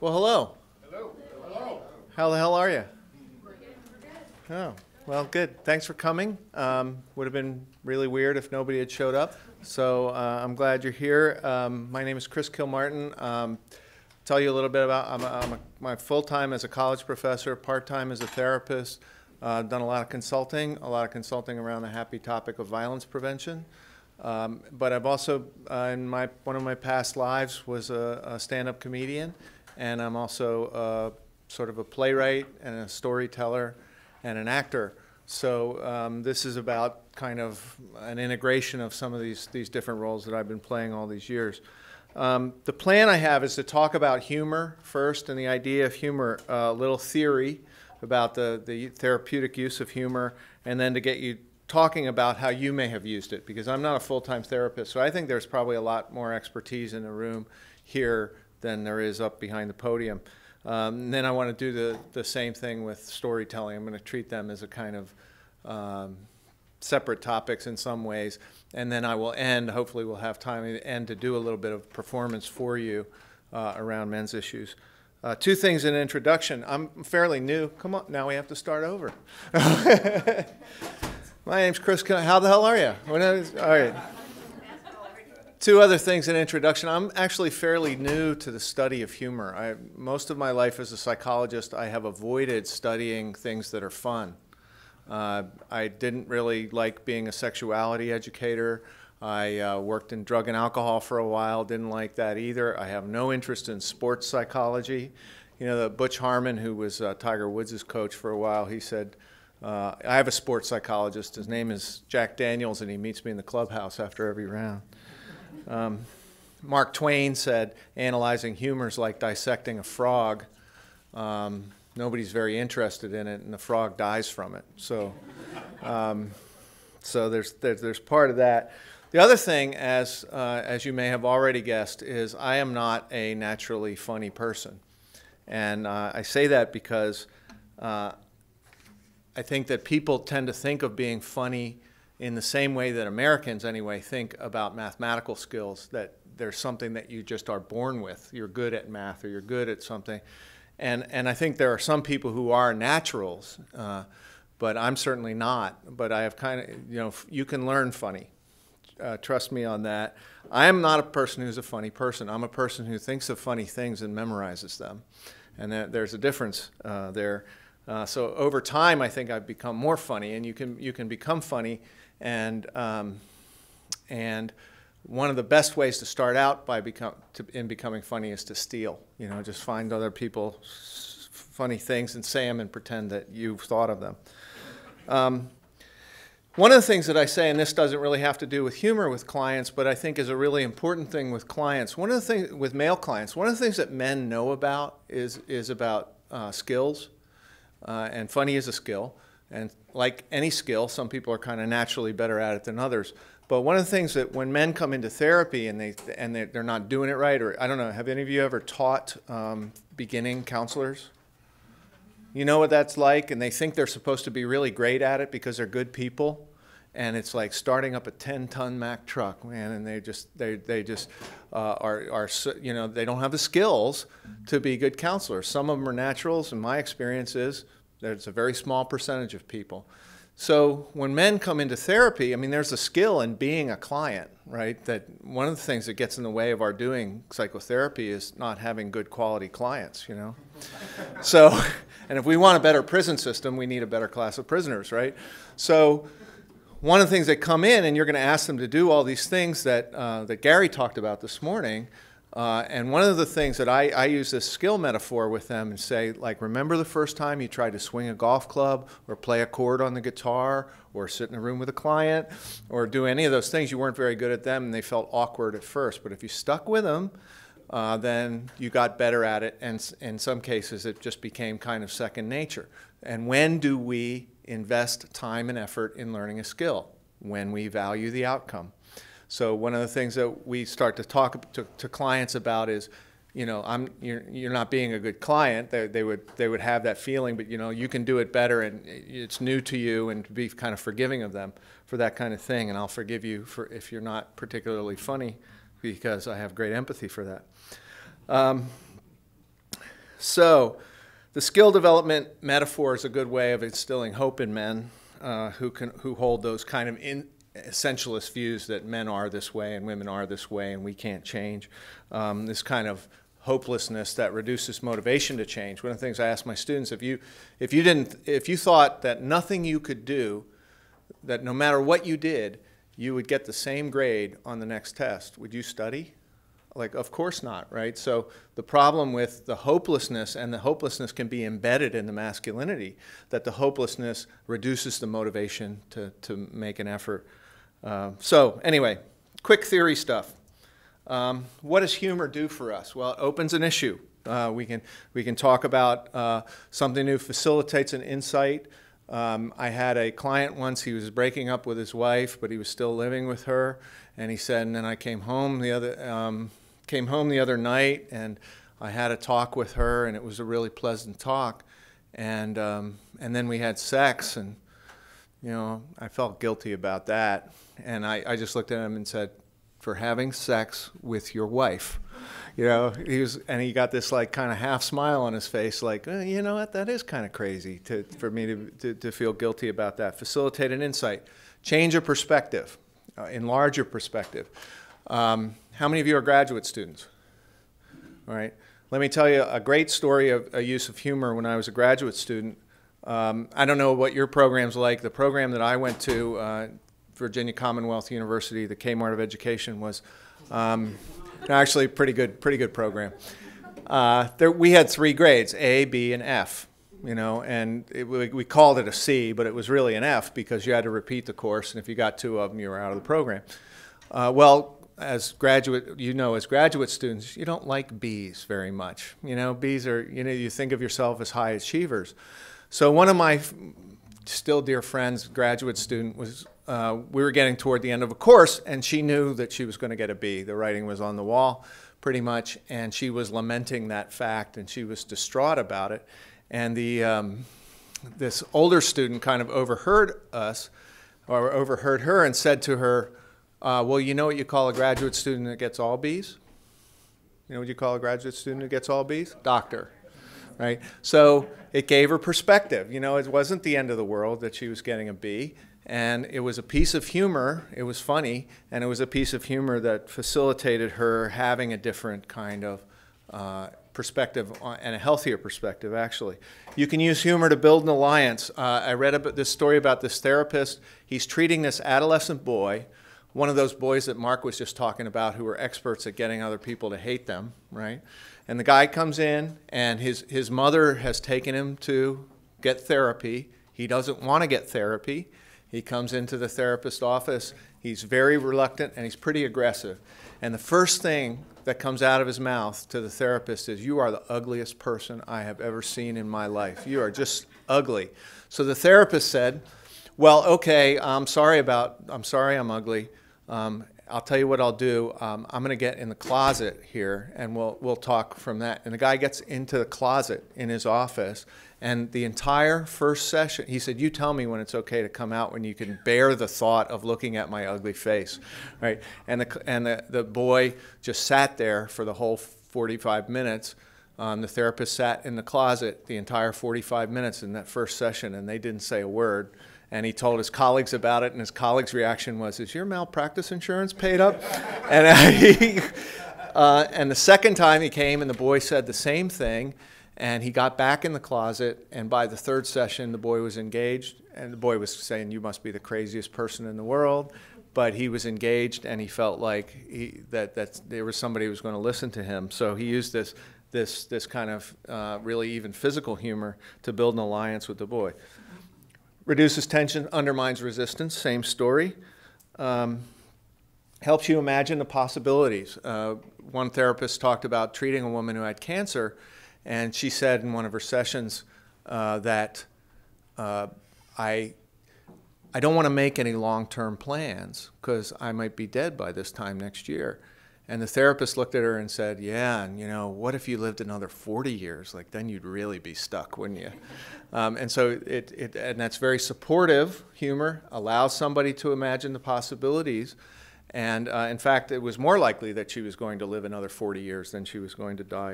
Well, hello. Hello. Hello. How the hell are you? Oh, well, good. Thanks for coming. Would have been really weird if nobody had showed up. So I'm glad you're here. My name is Chris Kilmartin. Tell you a little bit about my full-time as a college professor, part-time as a therapist. Done a lot of consulting around the happy topic of violence prevention. But I've also, in one of my past lives, was a stand-up comedian, and I'm also sort of a playwright and a storyteller and an actor. So this is about kind of an integration of some of these different roles that I've been playing all these years. The plan I have is to talk about humor first and the idea of humor, a little theory about the therapeutic use of humor, and then to get you talking about how you may have used it, because I'm not a full-time therapist, so I think there's probably a lot more expertise in the room here than there is up behind the podium. And then I want to do the same thing with storytelling. I'm going to treat them as a kind of separate topics in some ways, and then I will end, hopefully we'll have time at the end to do a little bit of performance for you around men's issues. Two things in introduction. I'm fairly new. Come on, now we have to start over. My name's Chris. How the hell are you? All right. Two other things in introduction. I'm actually fairly new to the study of humor. Most of my life as a psychologist, I have avoided studying things that are fun. I didn't really like being a sexuality educator. I worked in drug and alcohol for a while, didn't like that either. I have no interest in sports psychology. You know, Butch Harmon, who was Tiger Woods' coach for a while, he said, I have a sports psychologist. His name is Jack Daniels, and he meets me in the clubhouse after every round. Mark Twain said, analyzing humor is like dissecting a frog. Nobody's very interested in it, and the frog dies from it. So, so there's part of that. The other thing, as you may have already guessed, is I am not a naturally funny person. And I say that because I think that people tend to think of being funny in the same way that Americans, anyway, think about mathematical skills, that there's something that you just are born with. You're good at math, or you're good at something. And I think there are some people who are naturals, but I'm certainly not. But I have kind of, you know, you can learn funny. Trust me on that. I am not a person who's a funny person. I'm a person who thinks of funny things and memorizes them. And there's a difference there. So over time, I think I've become more funny, and you can become funny. And one of the best ways to start out in becoming funny is to steal. You know, just find other people's funny things and say them and pretend that you've thought of them. One of the things that I say, and this doesn't really have to do with humor with clients, but I think is a really important thing with clients, one of the things with male clients, one of the things that men know about is about skills, and funny is a skill. And like any skill, some people are kind of naturally better at it than others. But one of the things that when men come into therapy and they're not doing it right, or I don't know, have any of you ever taught beginning counselors? You know what that's like, and they think they're supposed to be really great at it because they're good people, and it's like starting up a 10-ton Mack truck, man, and they just are, you know, they don't have the skills to be good counselors. Some of them are naturals, and my experience is there's a very small percentage of people. So when men come into therapy, I mean, there's a skill in being a client, right? That one of the things that gets in the way of our doing psychotherapy is not having good quality clients, you know? So, and if we want a better prison system, we need a better class of prisoners, right? So one of the things that come in, and you're going to ask them to do all these things that, that Gary talked about this morning, and one of the things that I use this skill metaphor with them and say, like, remember the first time you tried to swing a golf club or play a chord on the guitar or sit in a room with a client or do any of those things? You weren't very good at them and they felt awkward at first. But if you stuck with them, then you got better at it. And in some cases, it just became kind of second nature. And when do we invest time and effort in learning a skill? When we value the outcome. So one of the things that we start to talk to clients about is, you know, you're not being a good client. They would have that feeling, but you know, you can do it better, and it's new to you, and be kind of forgiving of them for that kind of thing. And I'll forgive you for if you're not particularly funny, because I have great empathy for that. So the skill development metaphor is a good way of instilling hope in men who hold those kind of essentialist views that men are this way and women are this way and we can't change. This kind of hopelessness that reduces motivation to change. One of the things I ask my students, if you thought that nothing you could do, that no matter what you did, you would get the same grade on the next test, would you study? Like, of course not, right? So the problem with the hopelessness, and the hopelessness can be embedded in the masculinity, that the hopelessness reduces the motivation to make an effort. So anyway, quick theory stuff. What does humor do for us? Well, it opens an issue. We can talk about something new, facilitates an insight. I had a client once, he was breaking up with his wife, but he was still living with her. And he said, and then I came home the other night, and I had a talk with her, and it was a really pleasant talk. And then we had sex, and you know, I felt guilty about that. And I just looked at him and said, for having sex with your wife. You know, he got this like kind of half smile on his face, like, you know what, that is kind of crazy for me to feel guilty about that. Facilitate an insight, change your perspective, enlarge your perspective. How many of you are graduate students? All right, let me tell you a great story of a use of humor when I was a graduate student. I don't know what your program's like. The program that I went to, Virginia Commonwealth University, the Kmart of Education, was actually a pretty good program. We had 3 grades, A, B, and F. You know, and we called it a C, but it was really an F because you had to repeat the course, and if you got 2 of them, you were out of the program. Well, as graduate students, you don't like B's very much. You know, B's are, you know, you think of yourself as high achievers. So one of my still dear friends, graduate student, was we were getting toward the end of a course, and she knew that she was going to get a B. The writing was on the wall, pretty much, and she was lamenting that fact, and she was distraught about it. And this older student kind of overheard us, or overheard her, and said to her, well, you know what you call a graduate student that gets all B's? You know what you call a graduate student who gets all B's? Doctor, right? So it gave her perspective. You know, it wasn't the end of the world that she was getting a B, and it was a piece of humor. It was funny, and it was a piece of humor that facilitated her having a different kind of perspective, and a healthier perspective, actually. You can use humor to build an alliance. I read about this story about this therapist. He's treating this adolescent boy, one of those boys that Mark was just talking about who are experts at getting other people to hate them, right? And the guy comes in, and his mother has taken him to get therapy. He doesn't want to get therapy. He comes into the therapist's office. He's very reluctant, and he's pretty aggressive. And the first thing that comes out of his mouth to the therapist is, "You are the ugliest person I have ever seen in my life. You are just ugly." So the therapist said, "Well, okay, I'm sorry I'm ugly. I'll tell you what I'll do. I'm going to get in the closet here, and we'll talk from that." And the guy gets into the closet in his office, and the entire first session, he said, "You tell me when it's okay to come out, when you can bear the thought of looking at my ugly face," right? And the boy just sat there for the whole 45 minutes. The therapist sat in the closet the entire 45 minutes in that first session, and they didn't say a word. And he told his colleagues about it, and his colleague's reaction was, "Is your malpractice insurance paid up?" And and the second time he came, and the boy said the same thing, and he got back in the closet, and by the third session, the boy was engaged, and the boy was saying, "You must be the craziest person in the world," but he was engaged, and he felt like that there was somebody who was going to listen to him. So he used this kind of really even physical humor to build an alliance with the boy. Reduces tension, undermines resistance, same story. Helps you imagine the possibilities. One therapist talked about treating a woman who had cancer, and she said in one of her sessions that I don't want to make any long-term plans because I might be dead by this time next year. And the therapist looked at her and said, "Yeah, and you know, what if you lived another 40 years? Like, then you'd really be stuck, wouldn't you?" And so and that's very supportive humor, allows somebody to imagine the possibilities. And in fact, it was more likely that she was going to live another 40 years than she was going to die.